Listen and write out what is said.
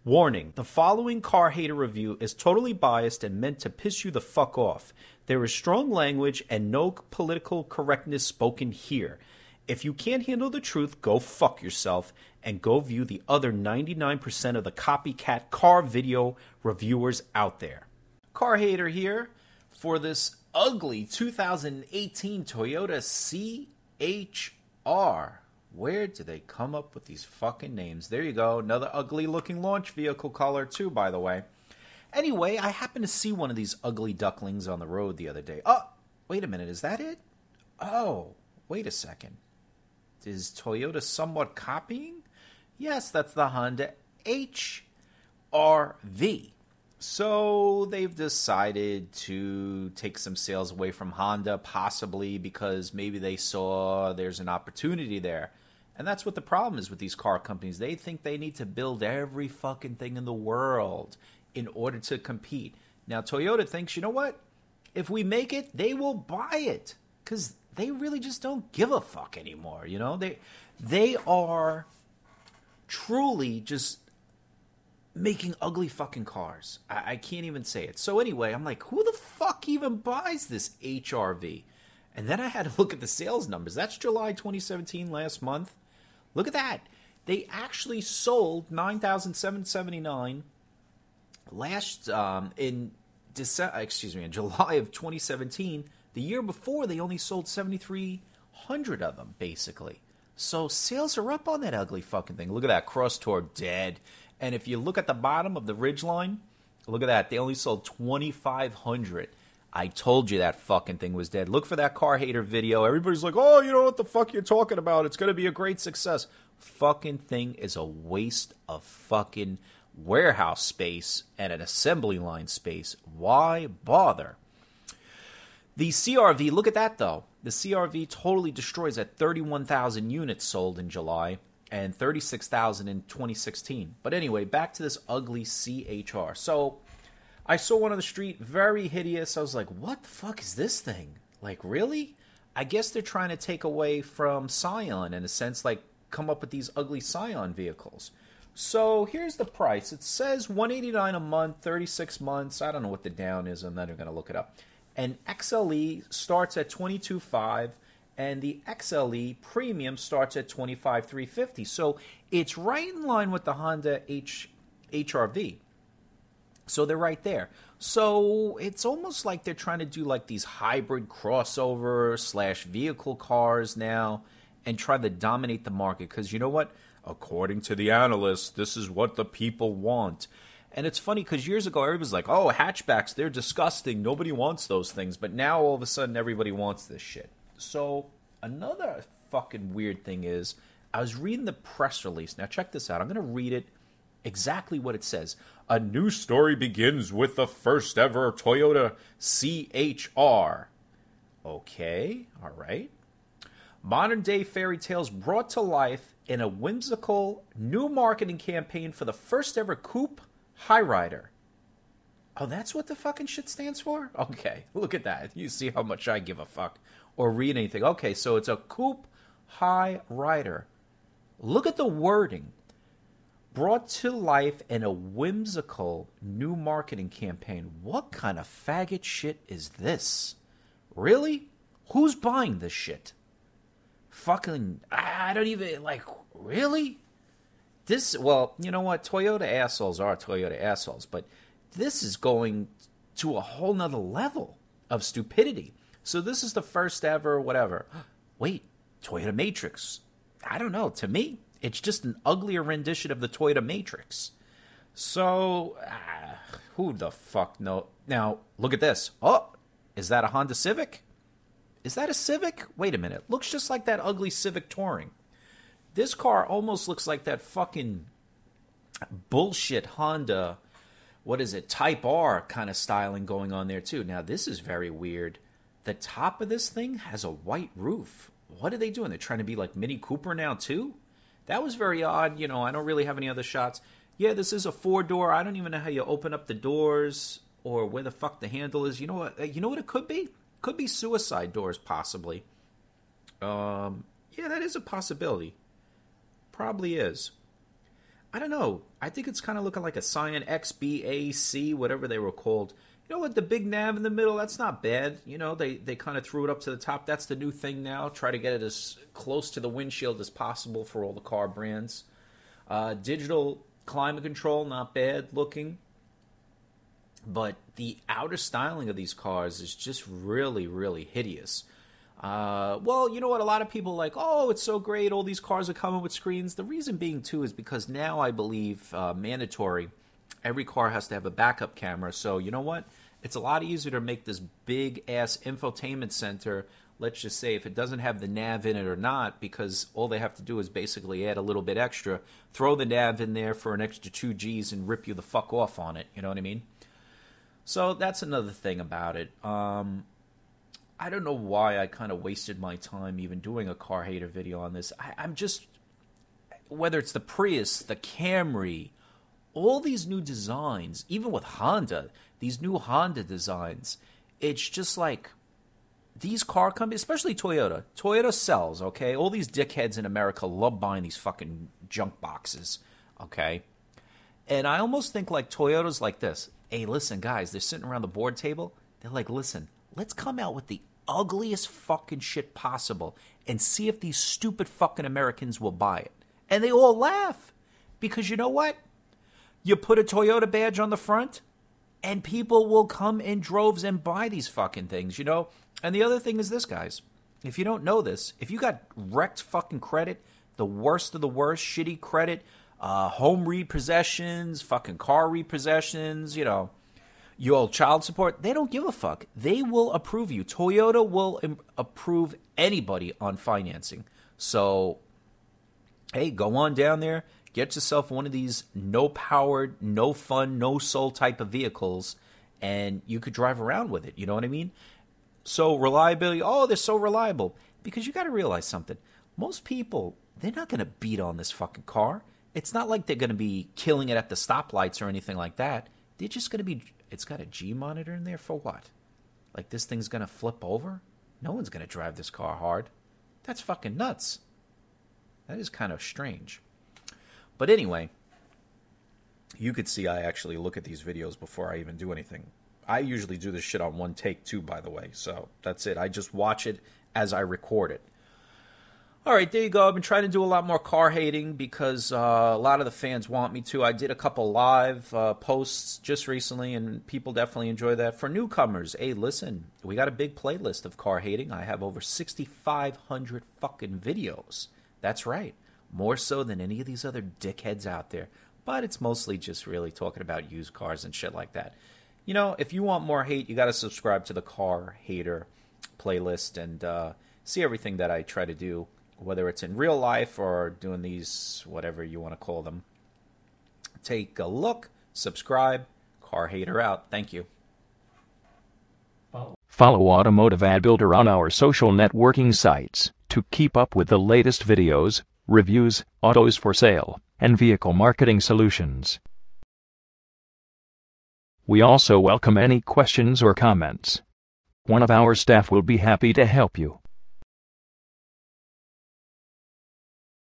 Warning, the following car hater review is totally biased and meant to piss you the fuck off. There is strong language and no political correctness spoken here. If you can't handle the truth, go fuck yourself and go view the other 99% of the copycat car video reviewers out there. Car hater here for this ugly 2018 Toyota CHR. Where do they come up with these fucking names? There you go. Another ugly looking launch vehicle color too, by the way. Anyway, I happened to see one of these ugly ducklings on the road the other day. Oh, wait a minute. Is that it? Oh, wait a second. Is Toyota somewhat copying? Yes, that's the Honda HR-V. So they've decided to take some sales away from Honda, possibly because maybe they saw there's an opportunity there. And that's what the problem is with these car companies. They think they need to build every fucking thing in the world in order to compete. Now, Toyota thinks, you know what? If we make it, they will buy it. Because they really just don't give a fuck anymore, you know? They are truly just making ugly fucking cars. I can't even say it. So anyway, I'm like, who the fuck even buys this HR-V? And then I had to look at the sales numbers. That's July 2017, last month. Look at that. They actually sold 9,779 last in July of 2017. The year before, they only sold 7,300 of them, basically. So sales are up on that ugly fucking thing. Look at that. Cross Tour dead. And if you look at the bottom of the ridgeline, look at that. They only sold 2,500. I told you that fucking thing was dead. Look for that car hater video. Everybody's like, oh, you know what the fuck you're talking about. It's going to be a great success. Fucking thing is a waste of fucking warehouse space and an assembly line space. Why bother? The CR-V, look at that though. The CR-V totally destroys at 31,000 units sold in July and 36,000 in 2016. But anyway, back to this ugly CHR. So I saw one on the street, very hideous. I was like, what the fuck is this thing? Like, really? I guess they're trying to take away from Scion, in a sense, like come up with these ugly Scion vehicles. So here's the price. It says $189 a month, 36 months. I don't know what the down is. I'm not even going to look it up. And XLE starts at $22,500, and the XLE Premium starts at $25,350. So it's right in line with the Honda HR-V. So they're right there. So it's almost like they're trying to do like these hybrid crossover / vehicle cars now and try to dominate the market. Because you know what? According to the analysts, this is what the people want. And it's funny because years ago, everybody was like, oh, hatchbacks, they're disgusting. Nobody wants those things. But now all of a sudden, everybody wants this shit. So another fucking weird thing is, I was reading the press release. Now check this out. I'm going to read it exactly what it says. A new story begins with the first ever Toyota CHR. Okay, all right. Modern day fairy tales brought to life in a whimsical new marketing campaign for the first ever Coupe High Rider. Oh, that's what the fucking shit stands for? Okay, look at that. You see how much I give a fuck or read anything. Okay, so it's a Coupe High Rider. Look at the wording. Brought to life in a whimsical new marketing campaign. What kind of faggot shit is this? Really? Who's buying this shit? Fucking, I don't even, like, really? This, well, you know what? Toyota assholes are Toyota assholes, but this is going to a whole nother level of stupidity. So this is the first ever whatever. Wait, Toyota Matrix. I don't know. To me, it's just an uglier rendition of the Toyota Matrix. So, who the fuck knows? Now, look at this. Oh, is that a Honda Civic? Is that a Civic? Wait a minute. Looks just like that ugly Civic Touring. This car almost looks like that fucking bullshit Honda, what is it, Type R kind of styling going on there too. Now, this is very weird. The top of this thing has a white roof. What are they doing? They're trying to be like Mini Cooper now too? That was very odd. You know, I don't really have any other shots. Yeah, this is a 4-door. I don't even know how you open up the doors or where the fuck the handle is. You know what? You know what it could be? Could be suicide doors, possibly. Yeah, that is a possibility. Probably is. I don't know. I think it's kind of looking like a Scion XBAC, whatever they were called. You know what? The big nav in the middle, that's not bad. You know, they kind of threw it up to the top. That's the new thing now. Try to get it as close to the windshield as possible for all the car brands. Digital climate control, not bad looking. But the outer styling of these cars is just really, really hideous. Well, you know what? A lot of people are like, oh, it's so great. All these cars are coming with screens. The reason being, too, is because now I believe mandatory, every car has to have a backup camera. So, you know what? It's a lot easier to make this big-ass infotainment center, let's just say, if it doesn't have the nav in it or not, because all they have to do is basically add a little bit extra, throw the nav in there for an extra 2 Gs and rip you the fuck off on it. You know what I mean? So that's another thing about it. I don't know why I kind of wasted my time even doing a car hater video on this. I'm just, whether it's the Prius, the Camry, all these new designs, even with Honda, these new Honda designs, it's just like these car companies, especially Toyota. Toyota sells, okay? All these dickheads in America love buying these fucking junk boxes, okay? And I almost think like Toyota's like this. Hey, listen, guys, they're sitting around the board table. They're like, listen, let's come out with the ugliest fucking shit possible and see if these stupid fucking Americans will buy it. And they all laugh. Because you know what? You put a Toyota badge on the front, and people will come in droves and buy these fucking things, you know? And the other thing is this, guys. If you don't know this, if you got wrecked fucking credit, the worst of the worst, shitty credit, home repossessions, fucking car repossessions, you know, you owe child support, they don't give a fuck. They will approve you. Toyota will approve anybody on financing. So, hey, go on down there, get yourself one of these no-powered, no-fun, no-soul type of vehicles, and you could drive around with it. You know what I mean? So, reliability, oh, they're so reliable. Because you got to realize something. Most people, they're not going to beat on this fucking car. It's not like they're going to be killing it at the stoplights or anything like that. They're just going to be... It's got a G monitor in there for what? Like this thing's going to flip over? No one's going to drive this car hard. That's fucking nuts. That is kind of strange. But anyway, you could see I actually look at these videos before I even do anything. I usually do this shit on one take too, by the way. So that's it. I just watch it as I record it. All right, there you go. I've been trying to do a lot more car hating because a lot of the fans want me to. I did a couple live posts just recently, and people definitely enjoy that. For newcomers, hey, listen, we got a big playlist of car hating. I have over 6,500 fucking videos. That's right. More so than any of these other dickheads out there. But it's mostly just really talking about used cars and shit like that. You know, if you want more hate, you got to subscribe to the Car Hater playlist and see everything that I try to do. Whether it's in real life or doing these, whatever you want to call them. Take a look, subscribe, Car Hater out. Thank you. Follow Automotive Ad Builder on our social networking sites to keep up with the latest videos, reviews, autos for sale, and vehicle marketing solutions. We also welcome any questions or comments. One of our staff will be happy to help you.